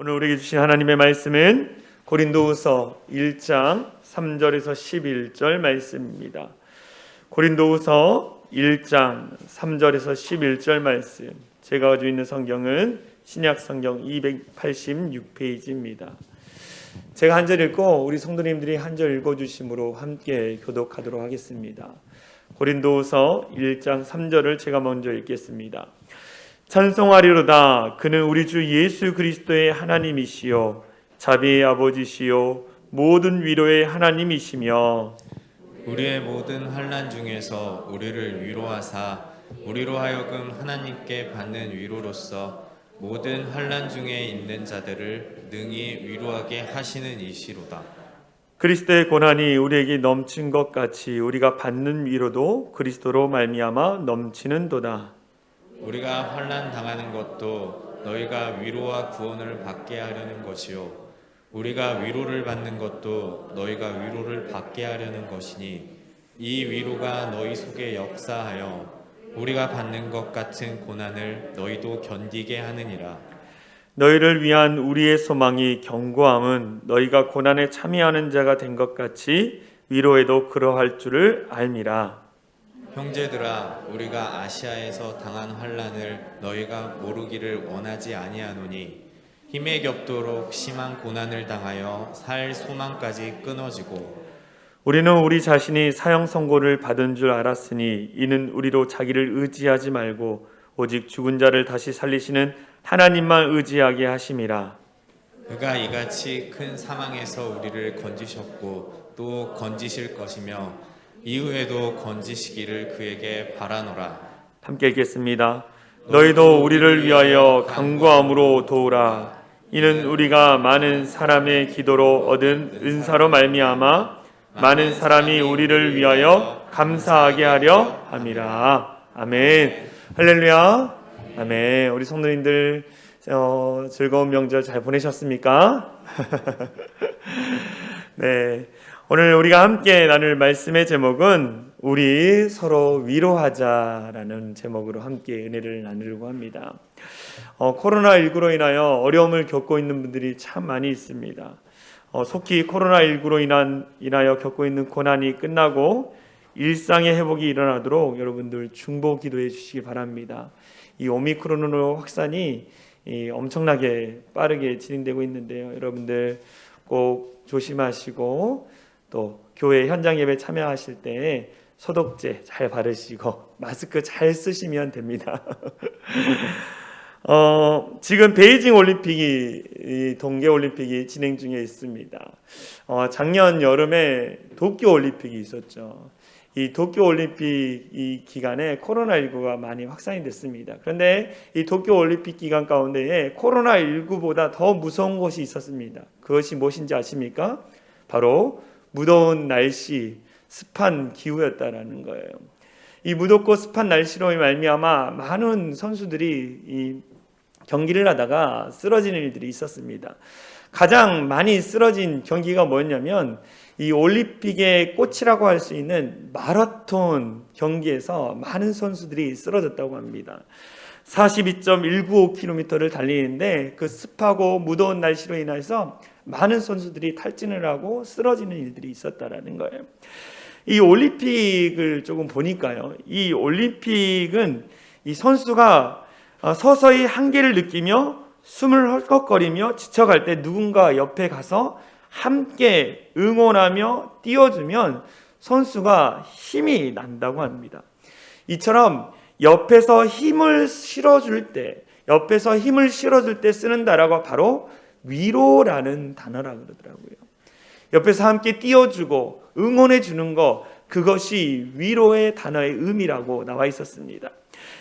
오늘 우리에게 주신 하나님의 말씀은 고린도후서 1장 3절에서 11절 말씀입니다. 고린도후서 1장 3절에서 11절 말씀, 제가 가지고 있는 성경은 신약성경 286페이지입니다. 제가 한 절 읽고 우리 성도님들이 한 절 읽어주심으로 함께 교독하도록 하겠습니다. 고린도후서 1장 3절을 제가 먼저 읽겠습니다. 찬송하리로다. 그는 우리 주 예수 그리스도의 하나님이시요 자비의 아버지시요 모든 위로의 하나님이시며 우리의 모든 환난 중에서 우리를 위로하사 우리로 하여금 하나님께 받는 위로로서 모든 환난 중에 있는 자들을 능히 위로하게 하시는 이시로다. 그리스도의 고난이 우리에게 넘친 것 같이 우리가 받는 위로도 그리스도로 말미암아 넘치는도다. 우리가 환난 당하는 것도 너희가 위로와 구원을 받게 하려는 것이요 우리가 위로를 받는 것도 너희가 위로를 받게 하려는 것이니 이 위로가 너희 속에 역사하여 우리가 받는 것 같은 고난을 너희도 견디게 하느니라. 너희를 위한 우리의 소망이 견고함은 너희가 고난에 참여하는 자가 된 것 같이 위로에도 그러할 줄을 알미라. 형제들아, 우리가 아시아에서 당한 환난을 너희가 모르기를 원하지 아니하노니 힘에 겹도록 심한 고난을 당하여 살 소망까지 끊어지고 우리는 우리 자신이 사형 선고를 받은 줄 알았으니 이는 우리로 자기를 의지하지 말고 오직 죽은 자를 다시 살리시는 하나님만 의지하게 하심이라. 그가 이같이 큰 사망에서 우리를 건지셨고 또 건지실 것이며 이후에도 건지시기를 그에게 바라노라. 함께 읽겠습니다. 너희도 우리를 위하여 간구함으로 도우라. 이는 우리가 많은 사람의 기도로 얻은 은사로 말미암아 많은 사람이 우리를 위하여 감사하게 하려 함이라. 아멘. 할렐루야. 아멘. 우리 성도님들 즐거운 명절 잘 보내셨습니까? 네. 오늘 우리가 함께 나눌 말씀의 제목은 우리 서로 위로하자라는 제목으로 함께 은혜를 나누려고 합니다. 코로나19로 인하여 어려움을 겪고 있는 분들이 참 많이 있습니다. 속히 코로나19로 인하여 겪고 있는 고난이 끝나고 일상의 회복이 일어나도록 여러분들 중보 기도해 주시기 바랍니다. 이 오미크론으로 확산이 엄청나게 빠르게 진행되고 있는데요. 여러분들 꼭 조심하시고 또 교회 현장 예배 참여하실 때 소독제 잘 바르시고 마스크 잘 쓰시면 됩니다. 지금 베이징 올림픽이 동계 올림픽이 진행 중에 있습니다. 작년 여름에 도쿄 올림픽이 있었죠. 이 도쿄 올림픽 이 기간에 코로나19가 많이 확산이 됐습니다. 그런데 이 도쿄 올림픽 기간 가운데에 코로나19보다 더 무서운 것이 있었습니다. 그것이 무엇인지 아십니까? 바로 무더운 날씨, 습한 기후였다라는 거예요. 이 무덥고 습한 날씨로 말미암아 많은 선수들이 이 경기를 하다가 쓰러지는 일들이 있었습니다. 가장 많이 쓰러진 경기가 뭐였냐면 이 올림픽의 꽃이라고 할 수 있는 마라톤 경기에서 많은 선수들이 쓰러졌다고 합니다. 42.195km를 달리는데 그 습하고 무더운 날씨로 인해서 많은 선수들이 탈진을 하고 쓰러지는 일들이 있었다라는 거예요. 이 올림픽을 조금 보니까요. 이 올림픽은 이 선수가 서서히 한계를 느끼며 숨을 헐떡거리며 지쳐갈 때 누군가 옆에 가서 함께 응원하며 띄워주면 선수가 힘이 난다고 합니다. 이처럼 옆에서 힘을 실어줄 때 쓰는 단어가 바로 위로라는 단어라 그러더라고요. 옆에서 함께 띄워주고 응원해 주는 거, 그것이 위로의 단어의 의미라고 나와 있었습니다.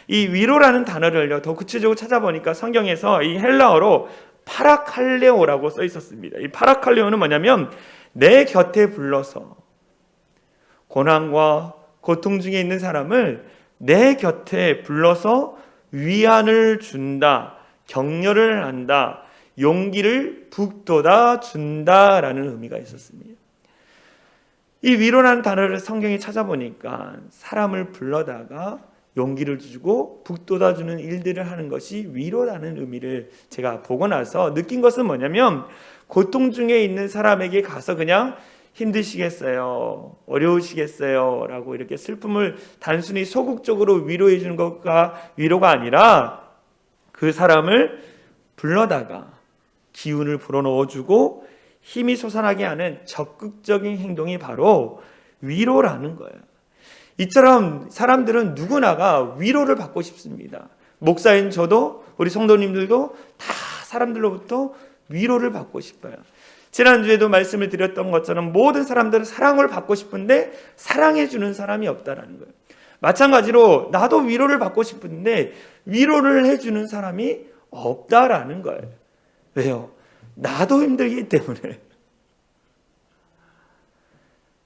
이 위로라는 단어를 더 구체적으로 찾아보니까 성경에서 이 헬라어로 파라칼레오라고 써 있었습니다. 이 파라칼레오는 뭐냐면 내 곁에 불러서 고난과 고통 중에 있는 사람을 내 곁에 불러서 위안을 준다, 격려를 한다, 용기를 북돋아 준다라는 의미가 있었습니다. 이 위로라는 단어를 성경에 찾아보니까 사람을 불러다가 용기를 주고 북돋아주는 일들을 하는 것이 위로라는 의미를 제가 보고 나서 느낀 것은 뭐냐면, 고통 중에 있는 사람에게 가서 그냥 힘드시겠어요, 어려우시겠어요 라고 이렇게 슬픔을 단순히 소극적으로 위로해 주는 것가 위로가 아니라, 그 사람을 불러다가 기운을 불어넣어주고 힘이 솟아나게 하는 적극적인 행동이 바로 위로라는 거예요. 이처럼 사람들은 누구나가 위로를 받고 싶습니다. 목사인 저도, 우리 성도님들도 다 사람들로부터 위로를 받고 싶어요. 지난주에도 말씀을 드렸던 것처럼 모든 사람들은 사랑을 받고 싶은데 사랑해 주는 사람이 없다라는 거예요. 마찬가지로 나도 위로를 받고 싶은데 위로를 해주는 사람이 없다라는 거예요. 왜요? 나도 힘들기 때문에.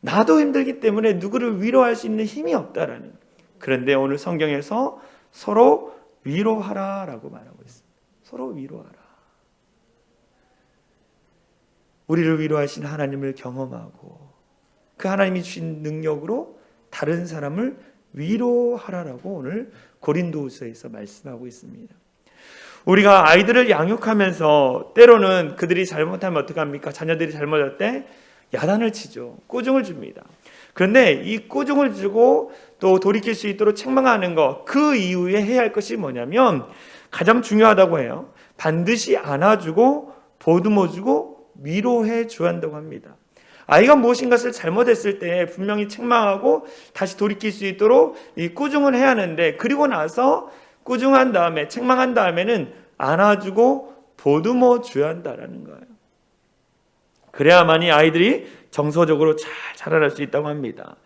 나도 힘들기 때문에 누구를 위로할 수 있는 힘이 없다라는 거예요. 그런데 오늘 성경에서 서로 위로하라라고 말하고 있습니다. 서로 위로하라. 우리를 위로하신 하나님을 경험하고 그 하나님이 주신 능력으로 다른 사람을 위로하라라고 오늘 고린도후서에서 말씀하고 있습니다. 우리가 아이들을 양육하면서 때로는 그들이 잘못하면 어떡합니까? 자녀들이 잘못할 때 야단을 치죠. 꾸중을 줍니다. 그런데 이 꾸중을 주고 또 돌이킬 수 있도록 책망하는 것, 그 이후에 해야 할 것이 뭐냐면 가장 중요하다고 해요. 반드시 안아주고 보듬어주고 위로해 줘야 한다고 합니다. 아이가 무엇인가를 잘못했을 때 분명히 책망하고 다시 돌이킬 수 있도록 이 꾸중을 해야 하는데, 그리고 나서 꾸중한 다음에 책망한 다음에는 안아주고 보듬어 줘야 한다는 거예요. 그래야만이 아이들이 정서적으로 잘 자라날 수 있다고 합니다.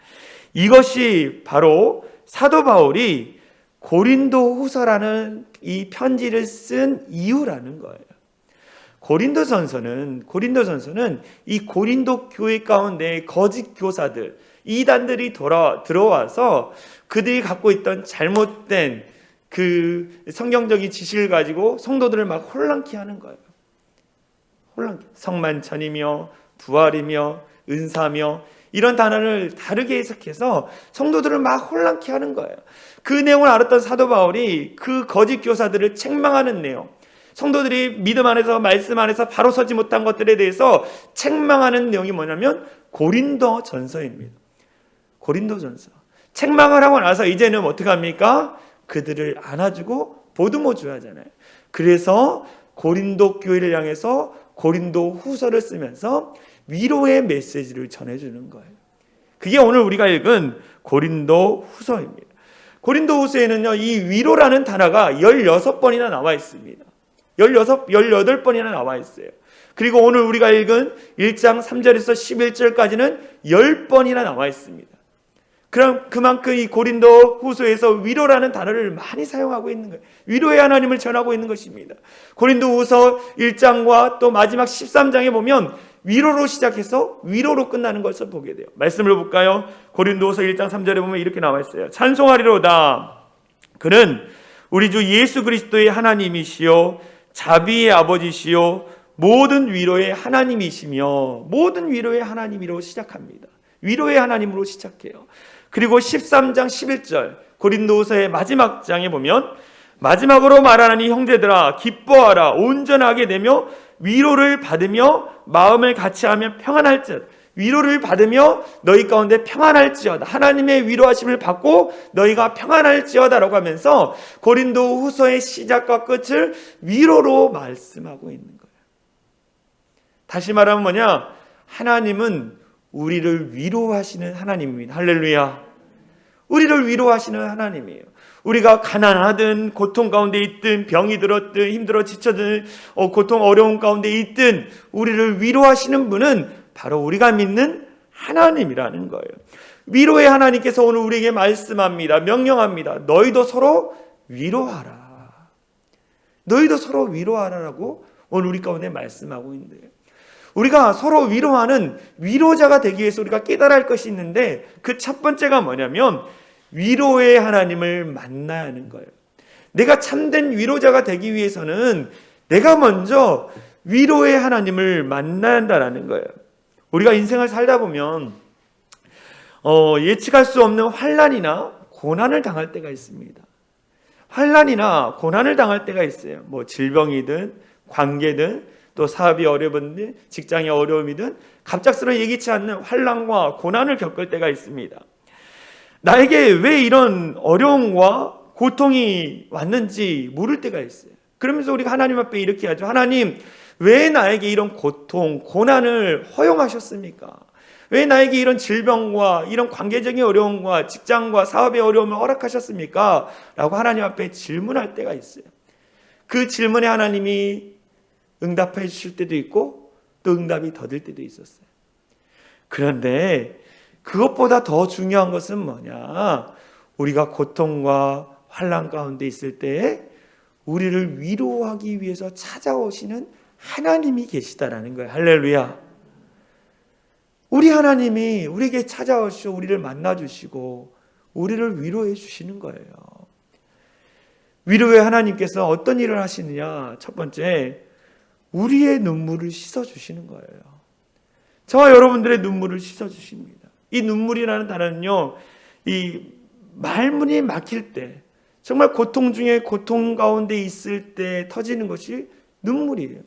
이것이 바로 사도 바울이 고린도후서라는 이 편지를 쓴 이유라는 거예요. 고린도전서는 이 고린도 교회 가운데 거짓 교사들, 이단들이 들어와서 그들이 갖고 있던 잘못된 그 성경적인 지식을 가지고 성도들을 막 혼란케 하는 거예요. 성만찬이며 부활이며 은사며 이런 단어를 다르게 해석해서 성도들을 막 혼란케 하는 거예요. 그 내용을 알았던 사도 바울이 그 거짓 교사들을 책망하는 내용, 성도들이 믿음 안에서 말씀 안에서 바로 서지 못한 것들에 대해서 책망하는 내용이 뭐냐면 고린도전서입니다. 고린도전서. 책망을 하고 나서 이제는 어떻게 합니까? 그들을 안아주고 보듬어 줘야 하잖아요. 그래서 고린도 교회를 향해서 고린도 후서를 쓰면서 위로의 메시지를 전해주는 거예요. 그게 오늘 우리가 읽은 고린도 후서입니다. 고린도 후서에는요, 이 위로라는 단어가 16번이나 나와 있습니다. 18번이나 나와 있어요. 그리고 오늘 우리가 읽은 1장 3절에서 11절까지는 10번이나 나와 있습니다. 그럼 그만큼 이 고린도 후서에서 위로라는 단어를 많이 사용하고 있는 거예요. 위로의 하나님을 전하고 있는 것입니다. 고린도 후서 1장과 또 마지막 13장에 보면 위로로 시작해서 위로로 끝나는 것을 보게 돼요. 말씀을 볼까요? 고린도 후서 1장 3절에 보면 이렇게 나와 있어요. 찬송하리로다. 그는 우리 주 예수 그리스도의 하나님이시요 자비의 아버지시요 모든 위로의 하나님이시며, 모든 위로의 하나님으로 시작합니다. 위로의 하나님으로 시작해요. 그리고 13장 11절 고린도후서의 마지막 장에 보면 마지막으로 말하니 형제들아 기뻐하라 온전하게 되며 위로를 받으며 마음을 같이하며 평안할지어다. 위로를 받으며 너희 가운데 평안할지어다. 하나님의 위로하심을 받고 너희가 평안할지어다라고 하면서 고린도후서의 시작과 끝을 위로로 말씀하고 있는 거예요. 다시 말하면 뭐냐? 하나님은 우리를 위로하시는 하나님입니다. 할렐루야. 우리를 위로하시는 하나님이에요. 우리가 가난하든 고통 가운데 있든 병이 들었든 힘들어 지쳐든 고통 어려운 가운데 있든 우리를 위로하시는 분은 바로 우리가 믿는 하나님이라는 거예요. 위로의 하나님께서 오늘 우리에게 말씀합니다. 명령합니다. 너희도 서로 위로하라. 너희도 서로 위로하라라고 오늘 우리 가운데 말씀하고 있는데요. 우리가 서로 위로하는 위로자가 되기 위해서 우리가 깨달아야 할 것이 있는데 그 첫 번째가 뭐냐면 위로의 하나님을 만나야 하는 거예요. 내가 참된 위로자가 되기 위해서는 내가 먼저 위로의 하나님을 만나야 한다는 거예요. 우리가 인생을 살다 보면 예측할 수 없는 환난이나 고난을 당할 때가 있습니다. 환난이나 고난을 당할 때가 있어요. 뭐 질병이든 관계든 또 사업이 어려운데 직장의 어려움이든 갑작스러워 예기치 않는 환난과 고난을 겪을 때가 있습니다. 나에게 왜 이런 어려움과 고통이 왔는지 물을 때가 있어요. 그러면서 우리가 하나님 앞에 이렇게 하죠. 하나님, 왜 나에게 이런 고통, 고난을 허용하셨습니까? 왜 나에게 이런 질병과 이런 관계적인 어려움과 직장과 사업의 어려움을 허락하셨습니까? 라고 하나님 앞에 질문할 때가 있어요. 그 질문에 하나님이 응답해 주실 때도 있고 또 응답이 더딜 때도 있었어요. 그런데 그것보다 더 중요한 것은 뭐냐? 우리가 고통과 환난 가운데 있을 때 우리를 위로하기 위해서 찾아오시는 하나님이 계시다라는 거예요. 할렐루야. 우리 하나님이 우리에게 찾아오시고 우리를 만나주시고 우리를 위로해 주시는 거예요. 위로의 하나님께서 어떤 일을 하시느냐? 첫 번째, 우리의 눈물을 씻어주시는 거예요. 저와 여러분들의 눈물을 씻어주십니다. 이 눈물이라는 단어는요, 이 말문이 막힐 때, 정말 고통 중에 고통 가운데 있을 때 터지는 것이 눈물이에요.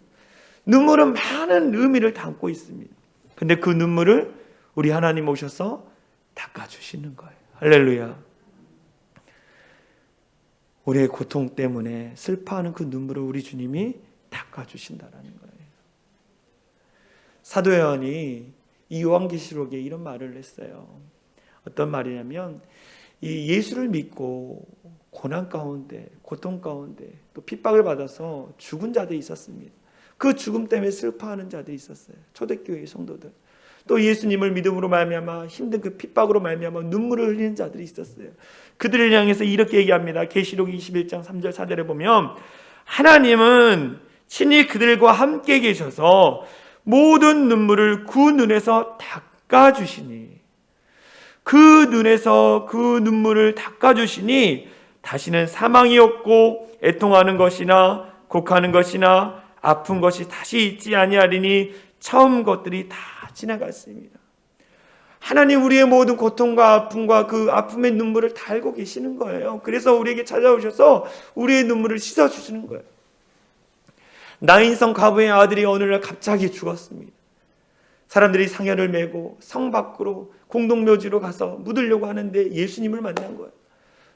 눈물은 많은 의미를 담고 있습니다. 근데 그 눈물을 우리 하나님 오셔서 닦아주시는 거예요. 할렐루야. 우리의 고통 때문에 슬퍼하는 그 눈물을 우리 주님이 닦아주신다라는 거예요. 사도 요한이 이 요한계시록에 이런 말을 했어요. 어떤 말이냐면 이 예수를 믿고 고난 가운데, 고통 가운데 또 핍박을 받아서 죽은 자들이 있었습니다. 그 죽음 때문에 슬퍼하는 자들이 있었어요. 초대교회의 성도들. 또 예수님을 믿음으로 말미암아 힘든 그 핍박으로 말미암아 눈물을 흘리는 자들이 있었어요. 그들을 향해서 이렇게 얘기합니다. 계시록 21장 3절 4절에 보면 하나님은 친히 그들과 함께 계셔서 모든 눈물을 그 눈에서 닦아주시니, 그 눈에서 그 눈물을 닦아주시니 다시는 사망이 없고 애통하는 것이나 곡하는 것이나 아픈 것이 다시 있지 아니하리니 처음 것들이 다 지나갔습니다. 하나님 우리의 모든 고통과 아픔과 그 아픔의 눈물을 다 알고 계시는 거예요. 그래서 우리에게 찾아오셔서 우리의 눈물을 씻어주시는 거예요. 나인성 과부의 아들이 어느 날 갑자기 죽었습니다. 사람들이 상여를 메고 성 밖으로 공동묘지로 가서 묻으려고 하는데 예수님을 만난 거예요.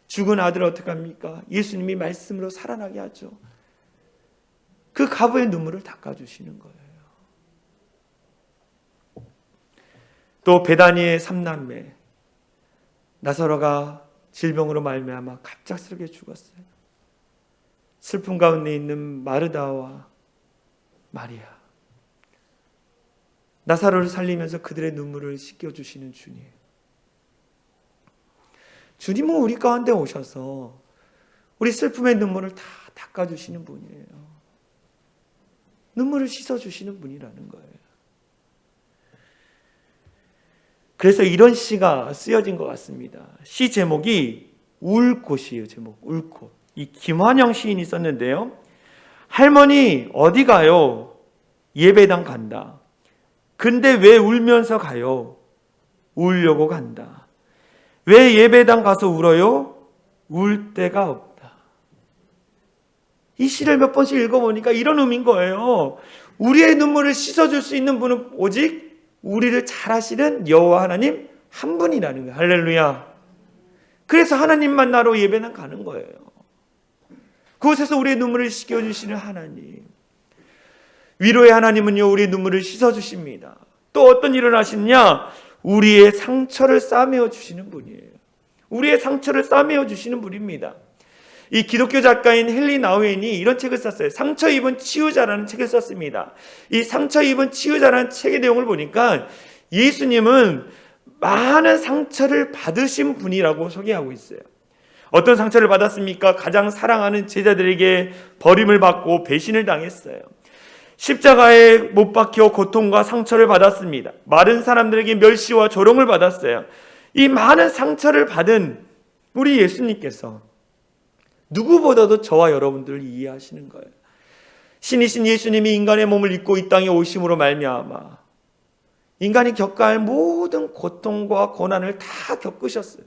죽은 아들을 어떻게 합니까? 예수님이 말씀으로 살아나게 하죠. 그 과부의 눈물을 닦아주시는 거예요. 또 베다니의 삼남매 나사로가 질병으로 말미암아 갑작스럽게 죽었어요. 슬픔 가운데 있는 마르다와 마리아, 나사로를 살리면서 그들의 눈물을 씻겨주시는 주님. 주님은 우리 가운데 오셔서 우리 슬픔의 눈물을 다 닦아주시는 분이에요. 눈물을 씻어주시는 분이라는 거예요. 그래서 이런 시가 쓰여진 것 같습니다. 시 제목이 울 곳이에요. 제목 울 곳. 이 김환영 시인이 썼는데요. 할머니 어디 가요? 예배당 간다. 근데 왜 울면서 가요? 울려고 간다. 왜 예배당 가서 울어요? 울 데가 없다. 이 시를 몇 번씩 읽어보니까 이런 의미인 거예요. 우리의 눈물을 씻어줄 수 있는 분은 오직 우리를 잘 아시는 여호와 하나님 한 분이라는 거예요. 할렐루야. 그래서 하나님 만나러 예배는 가는 거예요. 그곳에서 우리의 눈물을 씻겨주시는 하나님. 위로의 하나님은요, 우리의 눈물을 씻어주십니다. 또 어떤 일을 하시느냐? 우리의 상처를 싸매어 주시는 분이에요. 우리의 상처를 싸매어 주시는 분입니다. 이 기독교 작가인 헨리 나우엔이 이런 책을 썼어요. 상처 입은 치유자라는 책을 썼습니다. 이 상처 입은 치유자라는 책의 내용을 보니까 예수님은 많은 상처를 받으신 분이라고 소개하고 있어요. 어떤 상처를 받았습니까? 가장 사랑하는 제자들에게 버림을 받고 배신을 당했어요. 십자가에 못 박혀 고통과 상처를 받았습니다. 많은 사람들에게 멸시와 조롱을 받았어요. 이 많은 상처를 받은 우리 예수님께서 누구보다도 저와 여러분들을 이해하시는 거예요. 신이신 예수님이 인간의 몸을 입고 이 땅에 오심으로 말미암아 인간이 겪어야 할 모든 고통과 고난을 다 겪으셨어요.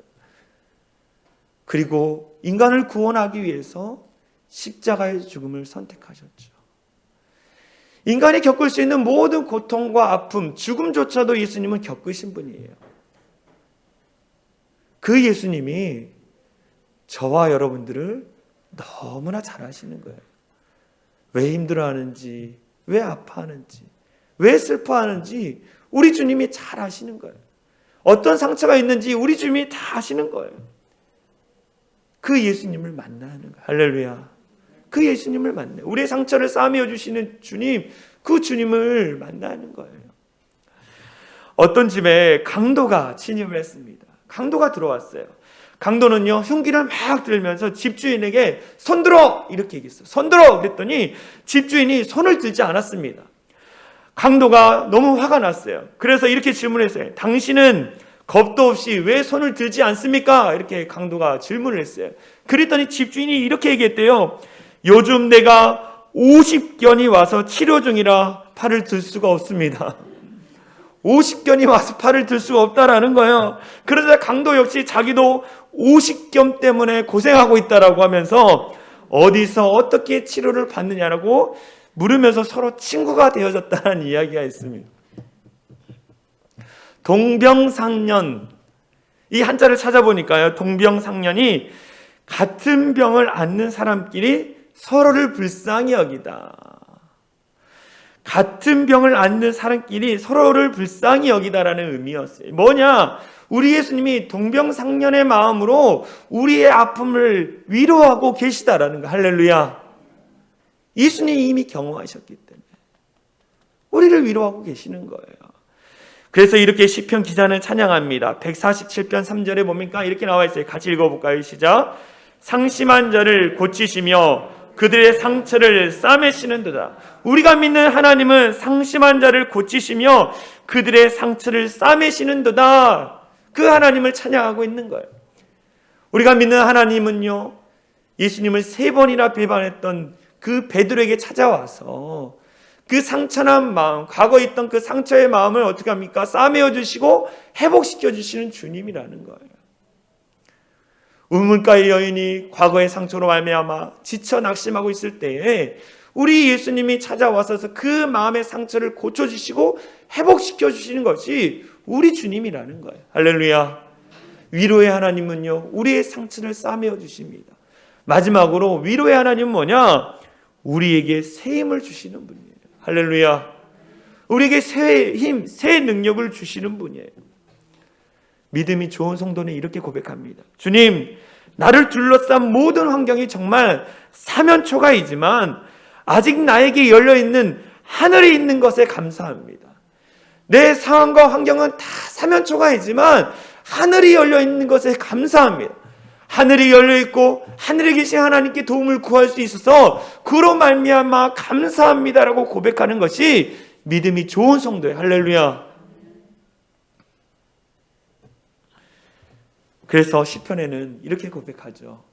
그리고 인간을 구원하기 위해서 십자가의 죽음을 선택하셨죠. 인간이 겪을 수 있는 모든 고통과 아픔, 죽음조차도 예수님은 겪으신 분이에요. 그 예수님이 저와 여러분들을 너무나 잘 아시는 거예요. 왜 힘들어하는지, 왜 아파하는지, 왜 슬퍼하는지 우리 주님이 잘 아시는 거예요. 어떤 상처가 있는지 우리 주님이 다 아시는 거예요. 그 예수님을 만나는 거예요. 할렐루야. 그 예수님을 만나요. 우리의 상처를 싸매어 주시는 주님, 그 주님을 만나는 거예요. 어떤 집에 강도가 침입을 했습니다. 강도가 들어왔어요. 강도는요, 흉기를 막 들면서 집주인에게 손 들어! 이렇게 얘기했어요. 손 들어! 그랬더니 집주인이 손을 들지 않았습니다. 강도가 너무 화가 났어요. 그래서 이렇게 질문했어요. 당신은 겁도 없이 왜 손을 들지 않습니까? 이렇게 강도가 질문을 했어요. 그랬더니 집주인이 이렇게 얘기했대요. 요즘 내가 50견이 와서 치료 중이라 팔을 들 수가 없습니다. 50견이 와서 팔을 들 수가 없다라는 거예요. 그러자 강도 역시 자기도 50견 때문에 고생하고 있다라고 하면서 어디서 어떻게 치료를 받느냐라고 물으면서 서로 친구가 되어졌다는 이야기가 있습니다. 동병상련, 이 한자를 찾아보니까요, 동병상련이 같은 병을 앓는 사람끼리 서로를 불쌍히 여기다. 같은 병을 앓는 사람끼리 서로를 불쌍히 여기다라는 의미였어요. 뭐냐? 우리 예수님이 동병상련의 마음으로 우리의 아픔을 위로하고 계시다라는 거. 할렐루야. 예수님이 이미 경험하셨기 때문에 우리를 위로하고 계시는 거예요. 그래서 이렇게 시편 기자는 찬양합니다. 147편 3절에 보니까 이렇게 나와 있어요. 같이 읽어볼까요? 시작. 상심한 자를 고치시며 그들의 상처를 싸매시는도다. 우리가 믿는 하나님은 상심한 자를 고치시며 그들의 상처를 싸매시는도다. 그 하나님을 찬양하고 있는 거예요. 우리가 믿는 하나님은요, 예수님을 3번이나 배반했던 그 베드로에게 찾아와서 그 상처난 마음, 과거에 있던 그 상처의 마음을 어떻게 합니까? 싸매어 주시고 회복시켜 주시는 주님이라는 거예요. 우물가의 여인이 과거의 상처로 말미암아 지쳐 낙심하고 있을 때에 우리 예수님이 찾아와서 그 마음의 상처를 고쳐주시고 회복시켜 주시는 것이 우리 주님이라는 거예요. 할렐루야. 위로의 하나님은요, 우리의 상처를 싸매어 주십니다. 마지막으로 위로의 하나님은 뭐냐? 우리에게 새 힘을 주시는 분이에요. 할렐루야. 우리에게 새 힘, 새 능력을 주시는 분이에요. 믿음이 좋은 성도는 이렇게 고백합니다. 주님, 나를 둘러싼 모든 환경이 정말 사면초가이지만 아직 나에게 열려있는 하늘이 있는 것에 감사합니다. 내 상황과 환경은 다 사면초가이지만 하늘이 열려있는 것에 감사합니다. 하늘이 열려있고 하늘에 계신 하나님께 도움을 구할 수 있어서 그로 말미암아 감사합니다라고 고백하는 것이 믿음이 좋은 성도예요. 할렐루야. 그래서 시편에는 이렇게 고백하죠.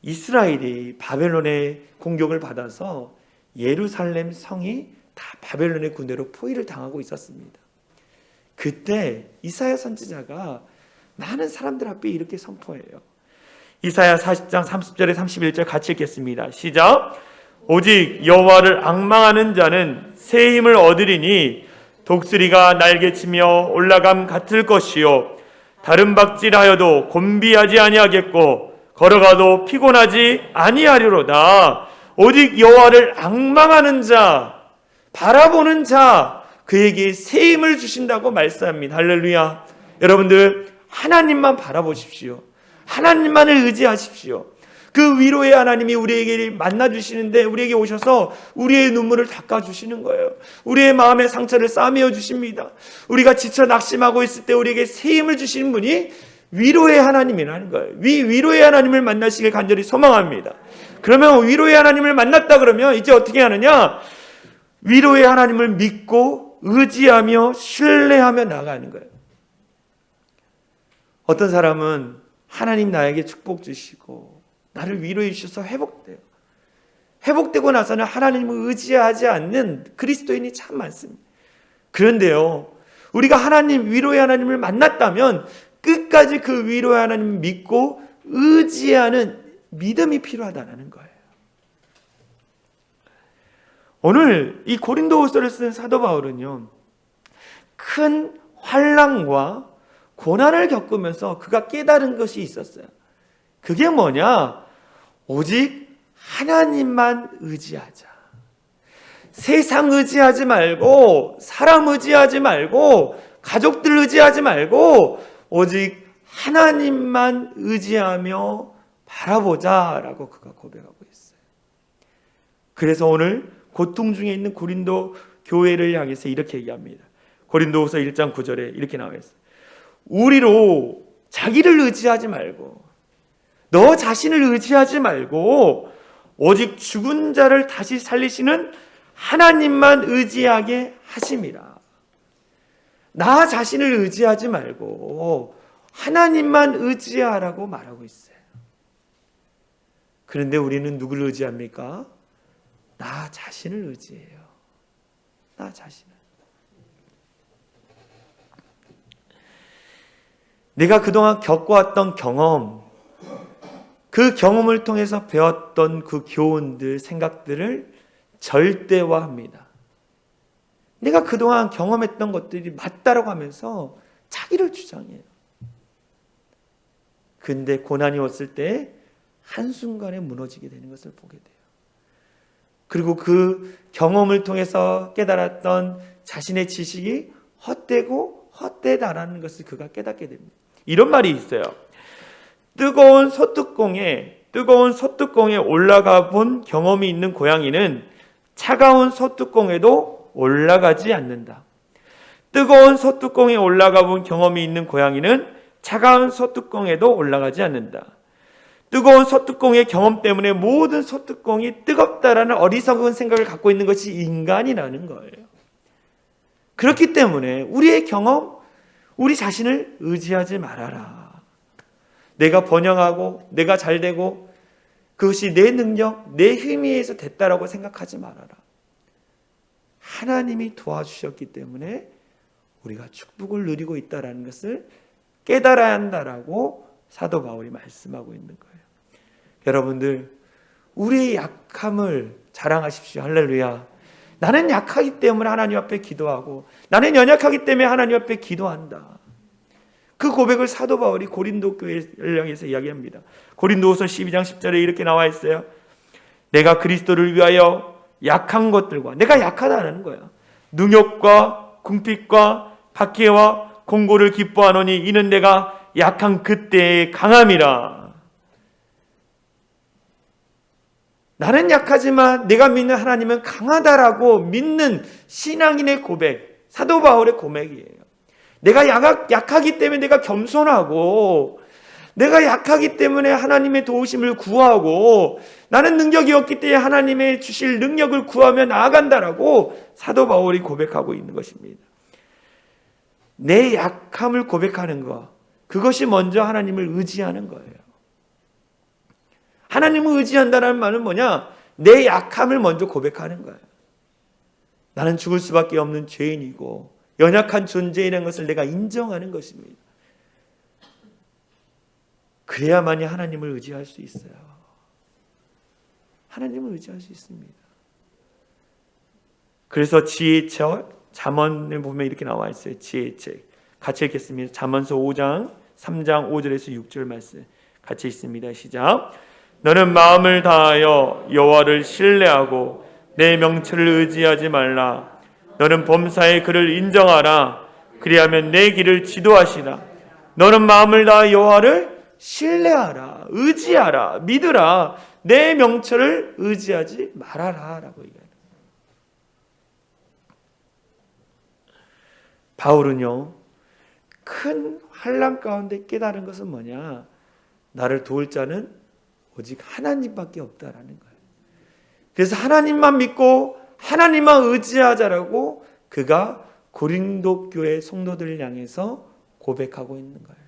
이스라엘이 바벨론의 공격을 받아서 예루살렘 성이 다 바벨론의 군대로 포위를 당하고 있었습니다. 그때 이사야 선지자가 많은 사람들 앞에 이렇게 선포해요. 이사야 40장 30절에 31절 같이 읽겠습니다. 시작. 오직 여호와를 앙망하는 자는 새 힘을 얻으리니 독수리가 날개치며 올라감 같을 것이요 다른 박질하여도 곤비하지 아니하겠고 걸어가도 피곤하지 아니하리로다. 오직 여호와를 앙망하는 자, 바라보는 자, 그에게 새 힘을 주신다고 말씀합니다. 할렐루야. 여러분들 하나님만 바라보십시오. 하나님만을 의지하십시오. 그 위로의 하나님이 우리에게 만나주시는데 우리에게 오셔서 우리의 눈물을 닦아주시는 거예요. 우리의 마음의 상처를 싸매어 주십니다. 우리가 지쳐 낙심하고 있을 때 우리에게 새 힘을 주시는 분이 위로의 하나님이라는 거예요. 위로의 하나님을 만나시길 간절히 소망합니다. 그러면 위로의 하나님을 만났다 그러면 이제 어떻게 하느냐? 위로의 하나님을 믿고 의지하며 신뢰하며 나가는 거예요. 어떤 사람은 하나님 나에게 축복 주시고 나를 위로해 주셔서 회복돼요. 회복되고 나서는 하나님을 의지하지 않는 그리스도인이 참 많습니다. 그런데요, 우리가 하나님, 위로의 하나님을 만났다면 끝까지 그 위로의 하나님을 믿고 의지하는 믿음이 필요하다는 거예요. 오늘 이 고린도후서를 쓴 사도 바울은요, 큰 환난과 고난을 겪으면서 그가 깨달은 것이 있었어요. 그게 뭐냐? 오직 하나님만 의지하자. 세상 의지하지 말고, 사람 의지하지 말고, 가족들 의지하지 말고, 오직 하나님만 의지하며 바라보자라고 그가 고백하고 있어요. 그래서 오늘 고통 중에 있는 고린도 교회를 향해서 이렇게 얘기합니다. 고린도후서 1장 9절에 이렇게 나와 있어요. 우리로 자기를 의지하지 말고, 너 자신을 의지하지 말고, 오직 죽은 자를 다시 살리시는 하나님만 의지하게 하심이라. 나 자신을 의지하지 말고 하나님만 의지하라고 말하고 있어요. 그런데 우리는 누구를 의지합니까? 나 자신을 의지해요. 나 자신을. 내가 그동안 겪어왔던 경험, 그 경험을 통해서 배웠던 그 교훈들, 생각들을 절대화합니다. 내가 그동안 경험했던 것들이 맞다라고 하면서 자기를 주장해요. 근데 고난이 왔을 때 한순간에 무너지게 되는 것을 보게 돼요. 그리고 그 경험을 통해서 깨달았던 자신의 지식이 헛되고 헛되다라는 것을 그가 깨닫게 됩니다. 이런 말이 있어요. 뜨거운 소뚜껑에 올라가 본 경험이 있는 고양이는 차가운 소뚜껑에도 올라가지 않는다. 뜨거운 소뚜껑에 올라가 본 경험이 있는 고양이는 차가운 소뚜껑에도 올라가지 않는다. 뜨거운 소뚜껑의 경험 때문에 모든 소뚜껑이 뜨겁다라는 어리석은 생각을 갖고 있는 것이 인간이라는 거예요. 그렇기 때문에 우리의 경험, 우리 자신을 의지하지 말아라. 내가 번영하고 내가 잘되고 그것이 내 능력, 내 힘에 의해서 됐다라고 생각하지 말아라. 하나님이 도와주셨기 때문에 우리가 축복을 누리고 있다는 것을 깨달아야 한다라고 사도 바울이 말씀하고 있는 거예요. 여러분들, 우리의 약함을 자랑하십시오. 할렐루야. 나는 약하기 때문에 하나님 앞에 기도하고, 나는 연약하기 때문에 하나님 앞에 기도한다. 그 고백을 사도 바울이 고린도 교회를 향해서 이야기합니다. 고린도후서 12장 10절에 이렇게 나와 있어요. 내가 그리스도를 위하여 약한 것들과, 내가 약하다는 거야. 능욕과 궁핍과 박해와 공고를 기뻐하노니 이는 내가 약한 그때의 강함이라. 나는 약하지만 내가 믿는 하나님은 강하다라고 믿는 신앙인의 고백, 사도 바울의 고백이에요. 내가 약하기 때문에 내가 겸손하고, 내가 약하기 때문에 하나님의 도우심을 구하고, 나는 능력이 없기 때문에 하나님의 주실 능력을 구하며 나아간다라고 사도 바울이 고백하고 있는 것입니다. 내 약함을 고백하는 것, 그것이 먼저 하나님을 의지하는 거예요. 하나님을 의지한다는 말은 뭐냐? 내 약함을 먼저 고백하는 거예요. 나는 죽을 수밖에 없는 죄인이고 연약한 존재라는 것을 내가 인정하는 것입니다. 그래야만이 하나님을 의지할 수 있어요. 하나님을 의지할 수 있습니다. 그래서 지혜의 책, 잠언에 보면 이렇게 나와 있어요. 지혜의 책. 같이 읽겠습니다. 잠언서 5장 3장 5절에서 6절 말씀 같이 읽습니다. 시작. 너는 마음을 다하여 여호와를 신뢰하고 내 명철을 의지하지 말라. 너는 범사에 그를 인정하라. 그리하면 내 길을 지도하시라. 너는 마음을 다하여 여호와를 신뢰하라. 의지하라. 믿으라. 내 명철을 의지하지 말아라 라고 얘기합니다. 바울은요, 큰 환난 가운데 깨달은 것은 뭐냐? 나를 도울 자는 오직 하나님밖에 없다라는 거예요. 그래서 하나님만 믿고 하나님만 의지하자라고 그가 고린도 교회 성도들을 향해서 고백하고 있는 거예요.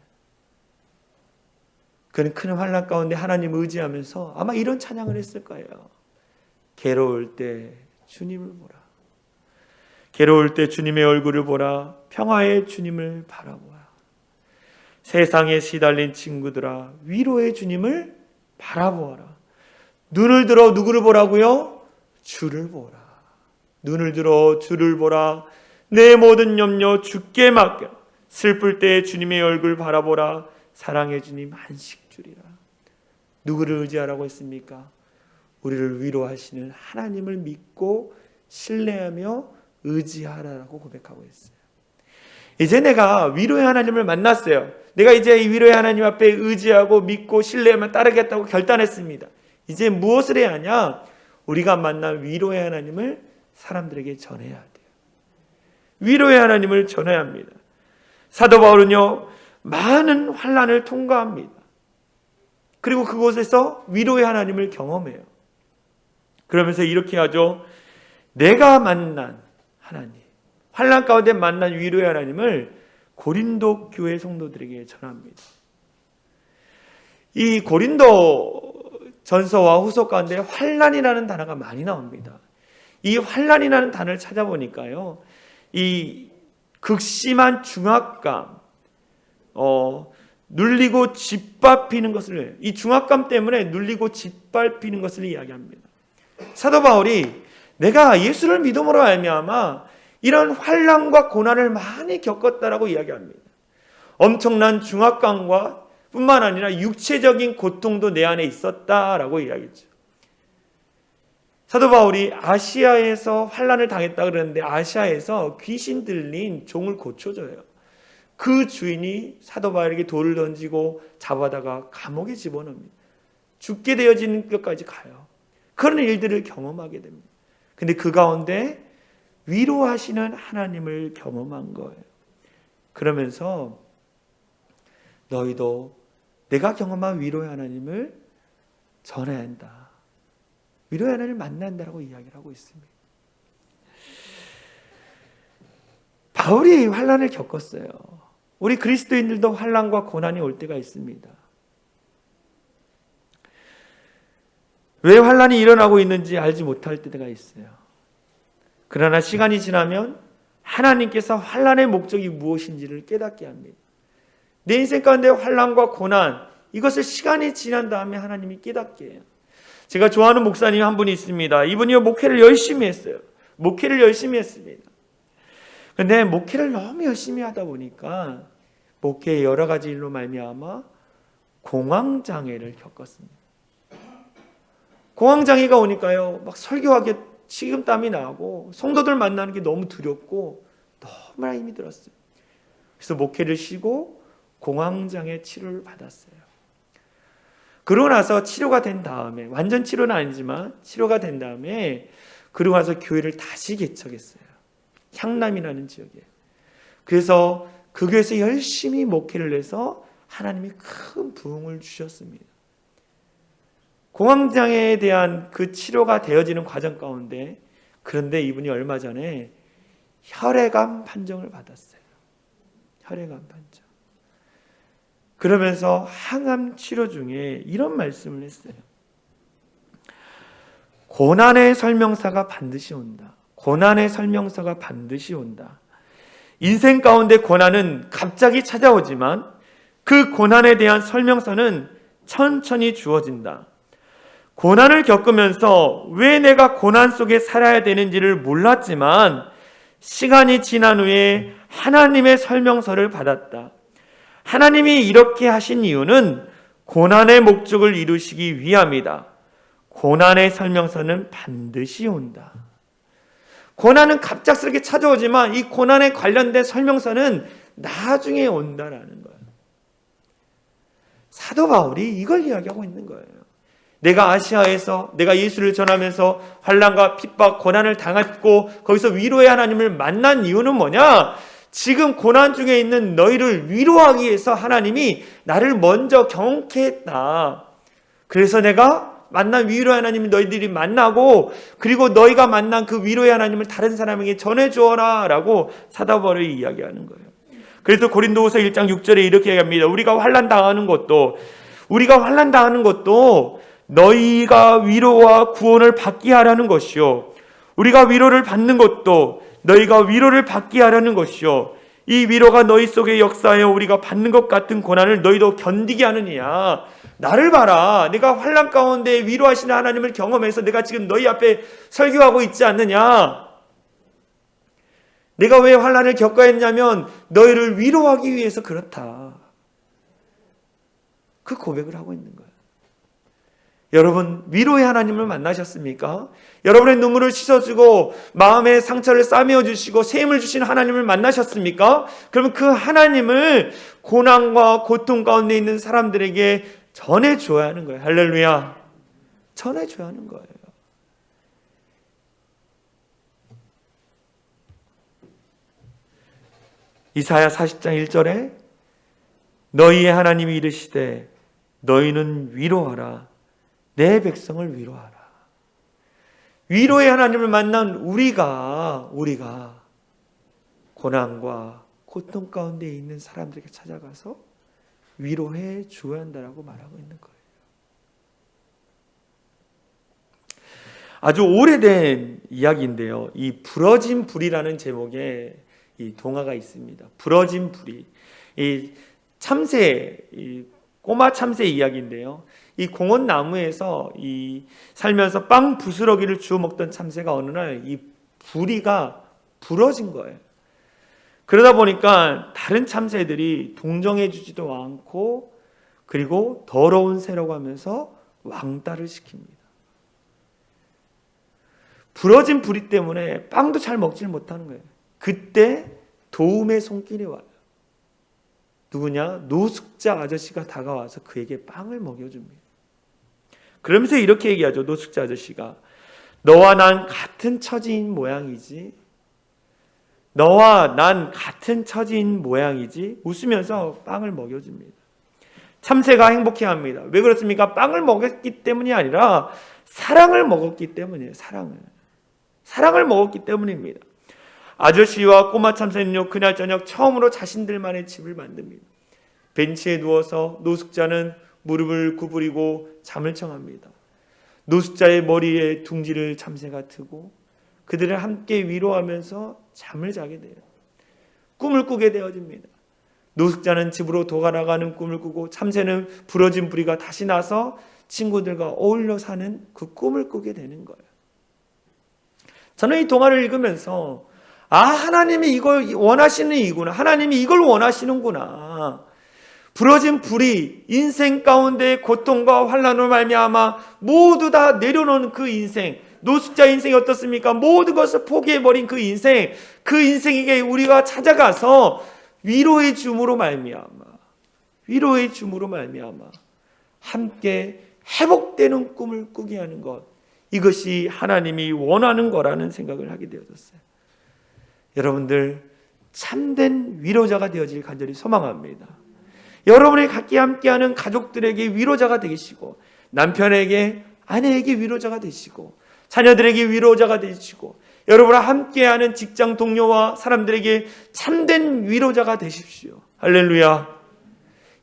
그는 큰 환난 가운데 하나님을 의지하면서 아마 이런 찬양을 했을 거예요. 괴로울 때 주님을 보라. 괴로울 때 주님의 얼굴을 보라. 평화의 주님을 바라보라. 세상에 시달린 친구들아, 위로의 주님을 바라보아라. 눈을 들어 누구를 보라고요? 주를 보라. 눈을 들어 주를 보라. 내 모든 염려 주께 맡겨. 슬플 때 주님의 얼굴 바라보라. 사랑의 주님 안식 주리라. 누구를 의지하라고 했습니까? 우리를 위로하시는 하나님을 믿고 신뢰하며 의지하라고 고백하고 있어요. 이제 내가 위로의 하나님을 만났어요. 내가 이제 이 위로의 하나님 앞에 의지하고 믿고 신뢰하며 따르겠다고 결단했습니다. 이제 무엇을 해야 하냐? 우리가 만난 위로의 하나님을 사람들에게 전해야 돼요. 위로의 하나님을 전해야 합니다. 사도 바울은요, 많은 환난을 통과합니다. 그리고 그곳에서 위로의 하나님을 경험해요. 그러면서 이렇게 하죠. 내가 만난 하나님, 환난 가운데 만난 위로의 하나님을 고린도 교회 성도들에게 전합니다. 이 고린도 전서와 후서 가운데 환난이라는 단어가 많이 나옵니다. 이 환난이라는 단어를 찾아보니까요, 이 극심한 중압감, 눌리고 짓밟히는 것을, 이 중압감 때문에 눌리고 짓밟히는 것을 이야기합니다. 사도 바울이 내가 예수를 믿음으로 말미암아 이런 환난과 고난을 많이 겪었다라고 이야기합니다. 엄청난 중압감과 뿐만 아니라 육체적인 고통도 내 안에 있었다라고 이야기했죠. 사도 바울이 아시아에서 환난을 당했다 그러는데 아시아에서 귀신 들린 종을 고쳐줘요. 그 주인이 사도 바울에게 돌을 던지고 잡아다가 감옥에 집어넣습니다. 죽게 되어지는 것까지 가요. 그런 일들을 경험하게 됩니다. 근데 그 가운데 위로하시는 하나님을 경험한 거예요. 그러면서 너희도 내가 경험한 위로의 하나님을 전해야 한다. 위로의 하나님을 만난다라고 이야기를 하고 있습니다. 바울이 환난을 겪었어요. 우리 그리스도인들도 환난과 고난이 올 때가 있습니다. 왜 환난이 일어나고 있는지 알지 못할 때가 있어요. 그러나 시간이 지나면 하나님께서 환난의 목적이 무엇인지를 깨닫게 합니다. 내 인생 가운데 환난과 고난, 이것을 시간이 지난 다음에 하나님이 깨닫게 해요. 제가 좋아하는 목사님 한 분이 있습니다. 이분이 목회를 열심히 했어요. 목회를 열심히 했습니다. 그런데 목회를 너무 열심히 하다 보니까 목회의 여러 가지 일로 말미암아 공황장애를 겪었습니다. 공황장애가 오니까요, 막 설교하기 식은땀이 나고 성도들 만나는 게 너무 두렵고 너무나 힘이 들었어요. 그래서 목회를 쉬고 공황장애 치료를 받았어요. 그러고 나서 치료가 된 다음에, 완전 치료는 아니지만 치료가 된 다음에 그러고 나서 교회를 다시 개척했어요. 향남이라는 지역에. 그래서 그 교회에서 열심히 목회를 해서 하나님이 큰 부흥을 주셨습니다. 공황장애에 대한 그 치료가 되어지는 과정 가운데, 그런데 이분이 얼마 전에 혈액암 판정을 받았어요. 혈액암 판정. 그러면서 항암 치료 중에 이런 말씀을 했어요. 고난의 설명서가 반드시 온다. 고난의 설명서가 반드시 온다. 인생 가운데 고난은 갑자기 찾아오지만 그 고난에 대한 설명서는 천천히 주어진다. 고난을 겪으면서 왜 내가 고난 속에 살아야 되는지를 몰랐지만 시간이 지난 후에 하나님의 설명서를 받았다. 하나님이 이렇게 하신 이유는 고난의 목적을 이루시기 위함이다. 고난의 설명서는 반드시 온다. 고난은 갑작스럽게 찾아오지만 이 고난에 관련된 설명서는 나중에 온다라는 거예요. 사도 바울이 이걸 이야기하고 있는 거예요. 내가 아시아에서 내가 예수를 전하면서 환난과 핍박, 고난을 당했고 거기서 위로의 하나님을 만난 이유는 뭐냐? 지금 고난 중에 있는 너희를 위로하기 위해서 하나님이 나를 먼저 경험케 했다. 그래서 내가 만난 위로의 하나님을 너희들이 만나고 그리고 너희가 만난 그 위로의 하나님을 다른 사람에게 전해주어라 라고 사도 바울이 이야기하는 거예요. 그래서 고린도후서 1장 6절에 이렇게 얘기합니다. 우리가 환난 당하는 것도 너희가 위로와 구원을 받게 하라는 것이요, 우리가 위로를 받는 것도 너희가 위로를 받게 하라는 것이요, 이 위로가 너희 속에 역사하여 우리가 받는 것 같은 고난을 너희도 견디게 하느냐. 나를 봐라. 내가 환난 가운데 위로하시는 하나님을 경험해서 내가 지금 너희 앞에 설교하고 있지 않느냐. 내가 왜 환난을 겪어야 했냐면 너희를 위로하기 위해서 그렇다. 그 고백을 하고 있는 거예요. 여러분, 위로의 하나님을 만나셨습니까? 여러분의 눈물을 씻어주고 마음의 상처를 싸매어 주시고 샘을 주신 하나님을 만나셨습니까? 그러면 그 하나님을 고난과 고통 가운데 있는 사람들에게 전해줘야 하는 거예요. 할렐루야. 전해줘야 하는 거예요. 이사야 40장 1절에 너희의 하나님이 이르시되 너희는 위로하라. 내 백성을 위로하라. 위로의 하나님을 만난 우리가 고난과 고통 가운데 있는 사람들에게 찾아가서 위로해 줘야 한다라고 말하고 있는 거예요. 아주 오래된 이야기인데요. 이 부러진 불이라는 제목의 이 동화가 있습니다. 부러진 불이. 이 참새, 이 꼬마 참새 이야기인데요. 이 공원 나무에서 이 살면서 빵 부스러기를 주워 먹던 참새가 어느 날 이 부리가 부러진 거예요. 그러다 보니까 다른 참새들이 동정해 주지도 않고 그리고 더러운 새라고 하면서 왕따를 시킵니다. 부러진 부리 때문에 빵도 잘 먹질 못하는 거예요. 그때 도움의 손길이 와요. 누구냐? 노숙자 아저씨가 다가와서 그에게 빵을 먹여줍니다. 그러면서 이렇게 얘기하죠. 노숙자 아저씨가 너와 난 같은 처지인 모양이지. 너와 난 같은 처지인 모양이지. 웃으면서 빵을 먹여줍니다. 참새가 행복해합니다. 왜 그렇습니까? 빵을 먹었기 때문이 아니라 사랑을 먹었기 때문이에요. 사랑을 먹었기 때문입니다. 아저씨와 꼬마 참새는요, 그날 저녁 처음으로 자신들만의 집을 만듭니다. 벤치에 누워서 노숙자는 무릎을 구부리고 잠을 청합니다. 노숙자의 머리에 둥지를 참새가 트고 그들을 함께 위로하면서 잠을 자게 돼요. 꿈을 꾸게 되어집니다. 노숙자는 집으로 도가나가는 꿈을 꾸고 참새는 부러진 부리가 다시 나서 친구들과 어울려 사는 그 꿈을 꾸게 되는 거예요. 저는 이 동화를 읽으면서 하나님이 이걸 원하시는 이구나. 하나님이 이걸 원하시는구나. 부러진 불이 인생 가운데 고통과 환난으로 말미암아 모두 다 내려놓은 그 인생, 노숙자 인생이 어떻습니까? 모든 것을 포기해버린 그 인생에게 우리가 찾아가서 위로의 줌으로 말미암아 함께 회복되는 꿈을 꾸게 하는 것, 이것이 하나님이 원하는 거라는 생각을 하게 되어졌어요. 여러분들 참된 위로자가 되어질 간절히 소망합니다. 여러분이 같이 함께하는 가족들에게 위로자가 되시고, 남편에게 아내에게 위로자가 되시고, 자녀들에게 위로자가 되시고, 여러분과 함께하는 직장 동료와 사람들에게 참된 위로자가 되십시오. 할렐루야.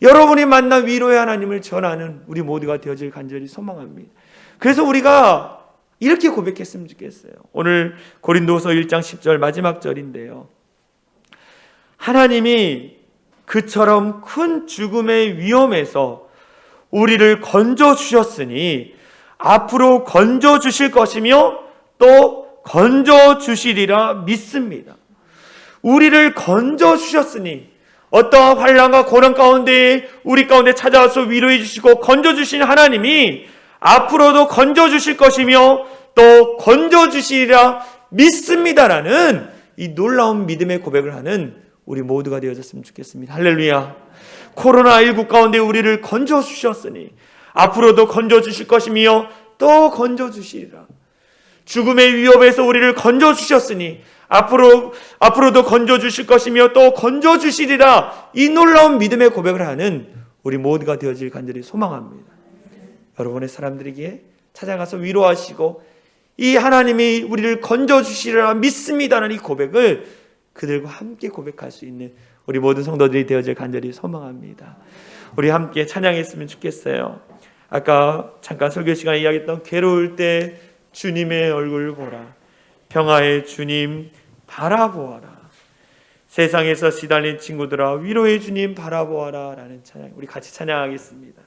여러분이 만난 위로의 하나님을 전하는 우리 모두가 되어질 간절히 소망합니다. 그래서 우리가 이렇게 고백했으면 좋겠어요. 오늘 고린도서 1장 10절 마지막 절인데요. 하나님이 그처럼 큰 죽음의 위험에서 우리를 건져주셨으니 앞으로 건져주실 것이며 또 건져주시리라 믿습니다. 우리를 건져주셨으니 어떠한 환난과 고난 가운데 우리 가운데 찾아와서 위로해 주시고 건져주신 하나님이 앞으로도 건져주실 것이며 또 건져주시리라 믿습니다라는 이 놀라운 믿음의 고백을 하는 우리 모두가 되어졌으면 좋겠습니다. 할렐루야. 코로나19 가운데 우리를 건져주셨으니 앞으로도 건져주실 것이며 또 건져주시리라. 죽음의 위협에서 우리를 건져주셨으니 앞으로도 건져주실 것이며 또 건져주시리라. 이 놀라운 믿음의 고백을 하는 우리 모두가 되어질 간절히 소망합니다. 여러분의 사람들에게 찾아가서 위로하시고 이 하나님이 우리를 건져주시리라 믿습니다라는 이 고백을 그들과 함께 고백할 수 있는 우리 모든 성도들이 되어질 간절히 소망합니다. 우리 함께 찬양했으면 좋겠어요. 아까 잠깐 설교 시간에 이야기했던 괴로울 때 주님의 얼굴 보라. 평화의 주님 바라보아라. 세상에서 시달린 친구들아 위로의 주님 바라보아라 라는 찬양, 우리 같이 찬양하겠습니다.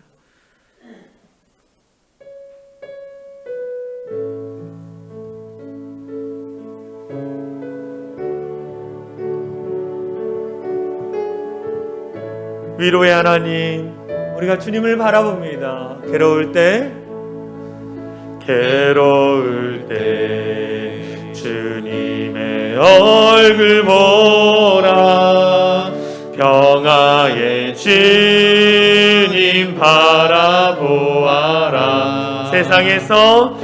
위로의 하나님, 우리가 주님을 바라봅니다. 괴로울 때 주님의 얼굴 보라. 평화의 주님 바라보아라. 세상에서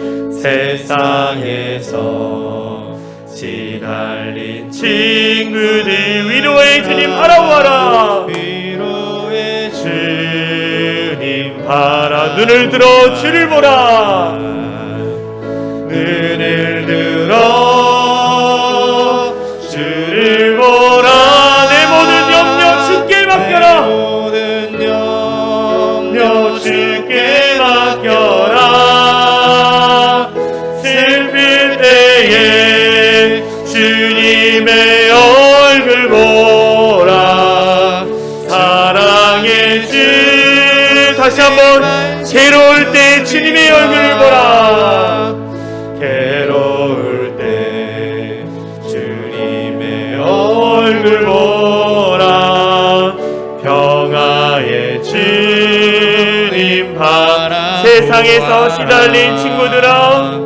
시달린 친구들 위로의 주님 바라보아라. 위로의 주님 바라. 눈을 들어 주를 보라. 눈을 들어 주를 보라. 내 모든 염려 주께 맡겨라. 모든 염려 주께 맡겨라. 슬플 때에 주님의 얼굴 보라. 사랑의 주. 다시 한번 괴로울 때 주님의 얼굴 보라. 괴로울 때 주님의 얼굴 보라. 평화의 주님 바라. 세상에서 시달린 친구들아,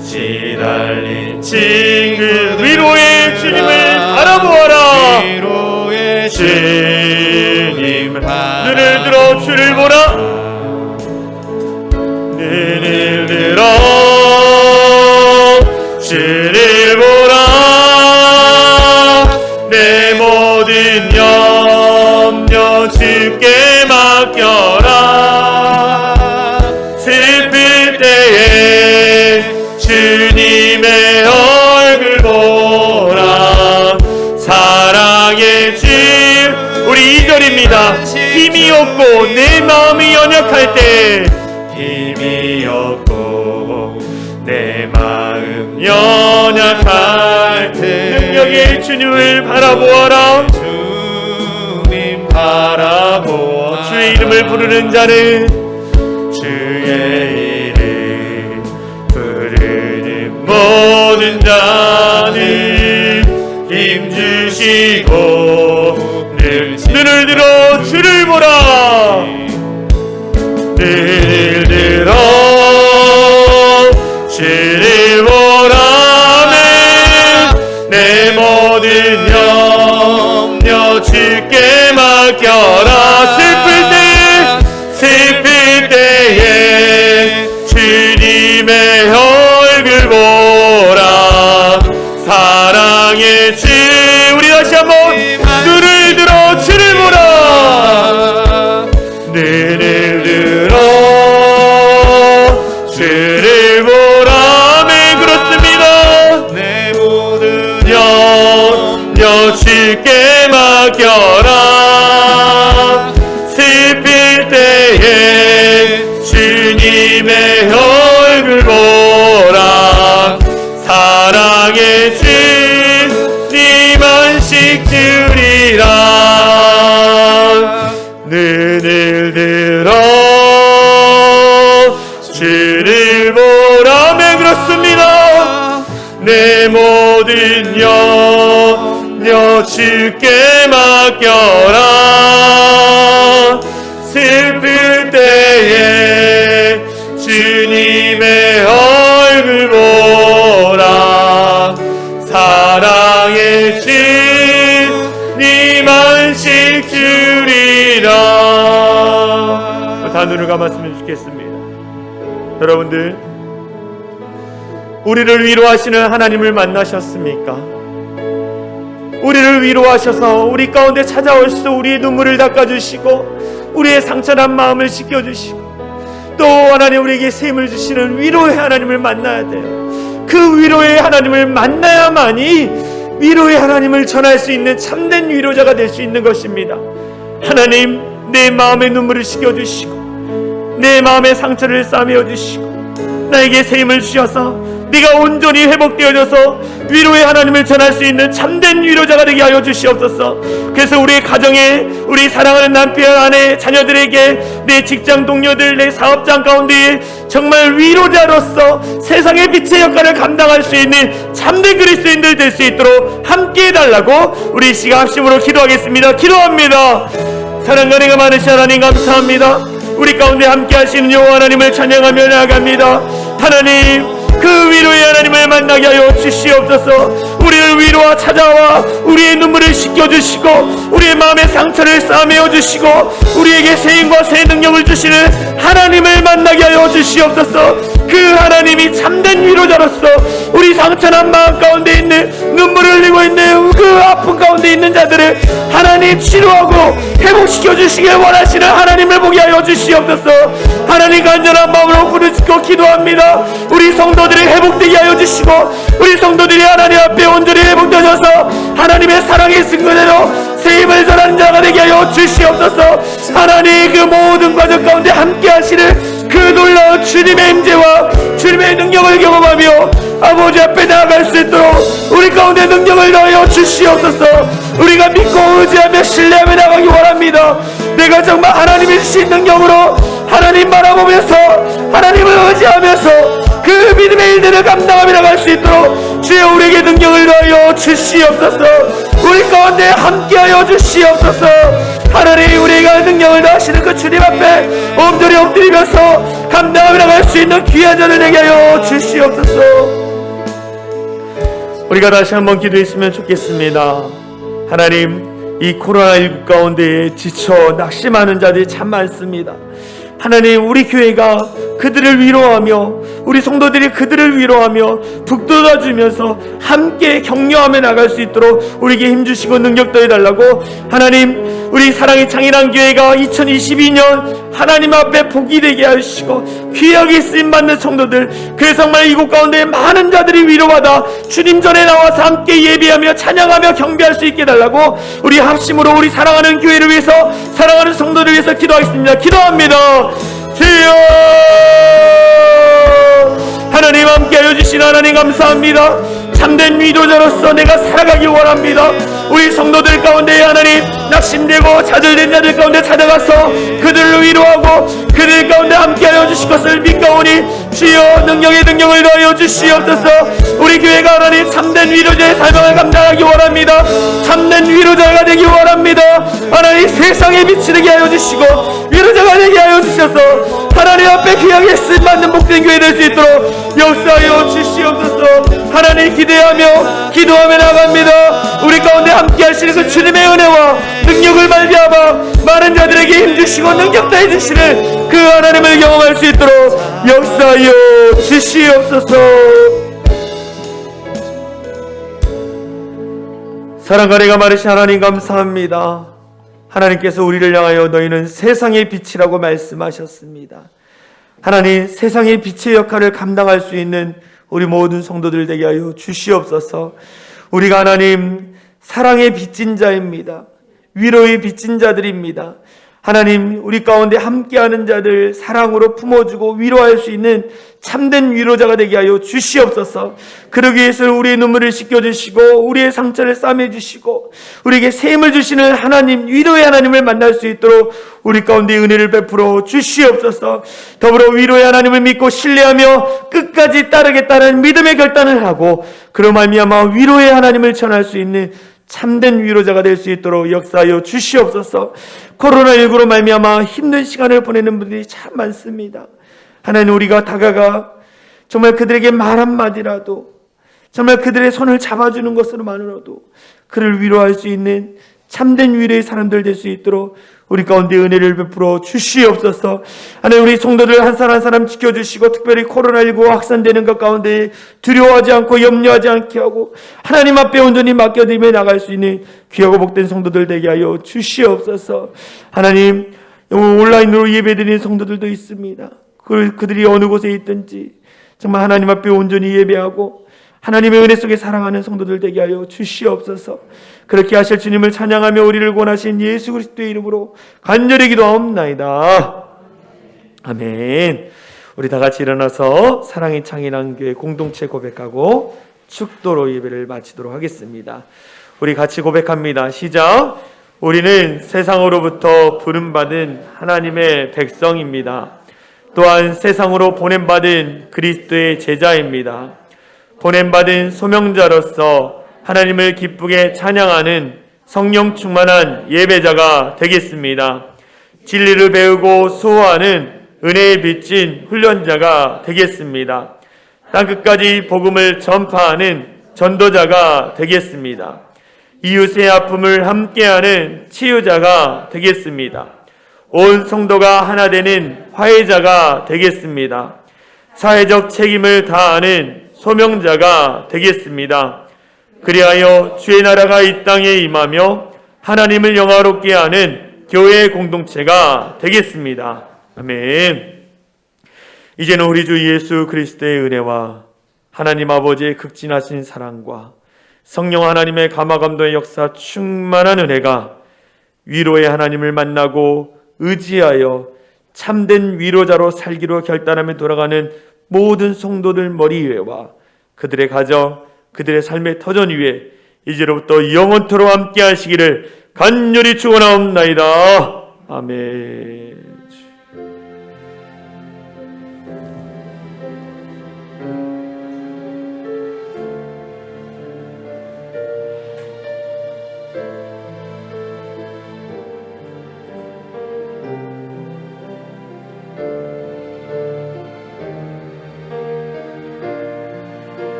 시달린 친구 위로의 주님을 바라보아라. 위로의 주님 눈을 들어 주를 보라. 눈을 들어 주를 보라. 내 모든 염려 주께 맡겨라. 슬플 때에 주님의 얼굴 보라. 사랑의 주. 우리 2절입니다. 힘이 없고 내 마음이 연약할 때, 힘이 없고 내 마음 연약할 때 능력의 주님을 바라보아라. 주님 바라보아. 주의 이름을 부르는 자는, 주의 이름 부르는 모든 자는 힘주시고 눈을 들어 주를 보라. 눈을 들어 주를 보라. 내 모든 염려 주께 맡겨라. 슬플 때에 주님의 얼굴 보라. 사랑의 주. 우리 다시 한번 눈을 들어 주를 보라. 눈을 들어 주를 보라. 네, 그렇습니다. 내 모든 염려 주께 맡겨라. 슬플 때에 주님의 얼굴 보라. 사랑의 주님 안식 주리라. 눈을 들어 주를 보라. 네, 그렇습니다. 내 모든 염려 주께 맡겨라. 슬플 때에 주님의 얼굴 보라. 사랑의 주님 안식 주리라. 다 눈을 감았으면 좋겠습니다. 여러분들, 우리를 위로하시는 하나님을 만나셨습니까? 우리를 위로하셔서 우리 가운데 찾아오셔서 우리의 눈물을 닦아주시고 우리의 상처난 마음을 씻겨주시고 또 하나님 우리에게 셈을 주시는 위로의 하나님을 만나야 돼요. 그 위로의 하나님을 만나야만이 위로의 하나님을 전할 수 있는 참된 위로자가 될 수 있는 것입니다. 하나님, 내 마음의 눈물을 씻겨주시고 내 마음의 상처를 싸매어 주시고 나에게 셈을 주셔서 네가 온전히 회복되어져서 위로의 하나님을 전할 수 있는 참된 위로자가 되게 하여 주시옵소서. 그래서 우리의 가정에, 우리 사랑하는 남편, 아내, 자녀들에게, 내 직장 동료들, 내 사업장 가운데 정말 위로자로서 세상의 빛의 역할을 감당할 수 있는 참된 그리스도인들 될 수 있도록 함께 해달라고 우리 시가 합심으로 기도하겠습니다. 기도합니다. 사랑과 은혜가 많으신 하나님 감사합니다. 우리 가운데 함께 하시는 여호와 하나님을 찬양하며 나아갑니다. 하나님, 그 위로의 하나님을 만나게 하여 주시옵소서. 우리를 위로와 찾아와 우리의 눈물을 씻겨주시고 우리의 마음의 상처를 싸매어 주시고 우리에게 새 힘과 새 능력을 주시는 하나님을 만나게 하여 주시옵소서. 그 하나님이 참된 위로자로서 우리 상처난 마음 가운데 있는, 눈물을 흘리고 있는 그 아픔 가운데 있는 자들을 하나님 치료하고 회복시켜 주시길 원하시는 하나님을 보게 하여 주시옵소서. 하나님, 간절한 마음으로 부르짖고 기도합니다. 우리 성도들이 회복되게 하여 주시고 우리 성도들이 하나님 앞에 온전히 회복되어서 하나님의 사랑의 증거대로 새 힘을 전하는 자가 되게 하여 주시옵소서. 하나님, 그 모든 과정 가운데 함께 하시는 그 놀라운 주님의 임재와 주님의 능력을 경험하며 아버지 앞에 나아갈 수 있도록 우리 가운데 능력을 더하여 주시옵소서. 우리가 믿고 의지하며 신뢰하며 나가기 원합니다. 내가 정말 하나님이 주신 능력으로 하나님 바라보면서 하나님을 의지하면서 그 믿음의 일들을 감당하며 나갈 수 있도록 주여 우리에게 능력을 더하여 주시옵소서. 우리 가운데 함께하여 주시옵소서. 하나님, 우리가 능력을 더하시는 그 주님 앞에 온전히 엎드리면서 감당하며 나갈 수 있는 귀한 자를 되게 하여 주시옵소서. 우리가 다시 한번 기도했으면 좋겠습니다. 하나님, 이 코로나19 가운데 지쳐 낙심하는 자들이 참 많습니다. 하나님, 우리 교회가 그들을 위로하며 우리 성도들이 그들을 위로하며 북돋아주면서 함께 격려하며 나갈 수 있도록 우리에게 힘주시고 능력 더해달라고, 하나님, 우리 사랑의 창일한 교회가 2022년 하나님 앞에 복이 되게 하시고 귀하게 쓰임받는 성도들, 그래서 정말 이곳 가운데 많은 자들이 위로받아 주님 전에 나와서 함께 예배하며 찬양하며 경배할 수 있게 해달라고 우리 합심으로 우리 사랑하는 교회를 위해서, 사랑하는 성도를 위해서 기도하겠습니다. 기도합니다. 주여, 하나님 함께하여 주신 하나님 감사합니다. 참된 위로자로서 내가 살아가기 원합니다. 우리 성도들 가운데 하나님 낙심되고 좌절된 자들 가운데 찾아가서 그들을 위로하고 그들 가운데 함께하여 주실 것을 믿가오니 주여 능력의 능력을 더하여 주시옵소서. 우리 교회가 하나님 참된 위로자의 삶을 감당하기 원합니다. 참된 위로자가 되기 원합니다. 하나님, 세상에 빛이 되게 하여 주시고 위로자가 되게 하여 주셔서 하나님 앞에 귀하게 쓰임받는 복된 교회 될 수 있도록 역사하여 주시옵소서. 하나님, 기대하며 기도하며 나갑니다. 우리 가운데 함께 하시는 그 주님의 은혜와 능력을 말미암아 많은 자들에게 힘주시고 능력 다해 주시는 그 하나님을 경험할 수 있도록 역사하여 주시옵소서. 사랑과 은혜가 많으신 하나님 감사합니다. 하나님께서 우리를 향하여 너희는 세상의 빛이라고 말씀하셨습니다. 하나님, 세상의 빛의 역할을 감당할 수 있는 우리 모든 성도들 되게 하여 주시옵소서. 우리가 하나님 사랑의 빚진 자입니다. 위로의 빚진 자들입니다. 하나님, 우리 가운데 함께하는 자들 사랑으로 품어주고 위로할 수 있는 참된 위로자가 되게 하여 주시옵소서. 그러기 위해서 우리의 눈물을 씻겨주시고 우리의 상처를 싸매주시고 우리에게 새 힘을 주시는 하나님, 위로의 하나님을 만날 수 있도록 우리 가운데 은혜를 베풀어 주시옵소서. 더불어 위로의 하나님을 믿고 신뢰하며 끝까지 따르겠다는 믿음의 결단을 하고 그로 말미암아 위로의 하나님을 전할 수 있는 참된 위로자가 될 수 있도록 역사하여 주시옵소서. 코로나19로 말미암아 힘든 시간을 보내는 분들이 참 많습니다. 하나님, 우리가 다가가 정말 그들에게 말 한마디라도, 정말 그들의 손을 잡아주는 것으로만으로도 그를 위로할 수 있는 참된 위로의 사람들 될 수 있도록 우리 가운데 은혜를 베풀어 주시옵소서. 하나님, 우리 성도들 한 사람 한 사람 지켜주시고 특별히 코로나19 확산되는 것 가운데 두려워하지 않고 염려하지 않게 하고 하나님 앞에 온전히 맡겨드리며 나갈 수 있는 귀하고 복된 성도들 되게 하여 주시옵소서. 하나님, 온라인으로 예배드리는 성도들도 있습니다. 그들이 어느 곳에 있든지 정말 하나님 앞에 온전히 예배하고 하나님의 은혜 속에 사랑하는 성도들 되게 하여 주시옵소서. 그렇게 하실 주님을 찬양하며 우리를 권하신 예수 그리스도의 이름으로 간절히 기도하옵나이다. 아멘. 우리 다 같이 일어나서 사랑의 창인한교회 공동체 고백하고 축도로 예배를 마치도록 하겠습니다. 우리 같이 고백합니다. 시작. 우리는 세상으로부터 부름받은 하나님의 백성입니다. 또한 세상으로 보냄받은 그리스도의 제자입니다. 보냄받은 소명자로서 하나님을 기쁘게 찬양하는 성령 충만한 예배자가 되겠습니다. 진리를 배우고 수호하는 은혜에 빚진 훈련자가 되겠습니다. 땅끝까지 복음을 전파하는 전도자가 되겠습니다. 이웃의 아픔을 함께하는 치유자가 되겠습니다. 온 성도가 하나 되는 화해자가 되겠습니다. 사회적 책임을 다하는 소명자가 되겠습니다. 그리하여 주의 나라가 이 땅에 임하며 하나님을 영화롭게 하는 교회 공동체가 되겠습니다. 아멘. 이제는 우리 주 예수 그리스도의 은혜와 하나님 아버지의 극진하신 사랑과 성령 하나님의 감화감동의 역사 충만한 은혜가 위로의 하나님을 만나고 의지하여 참된 위로자로 살기로 결단하며 돌아가는 모든 성도들 머리 위에와 그들의 가정, 그들의 삶의 터전 위에 이제로부터 영원토록 함께 하시기를 간절히 축원하옵나이다. 아멘.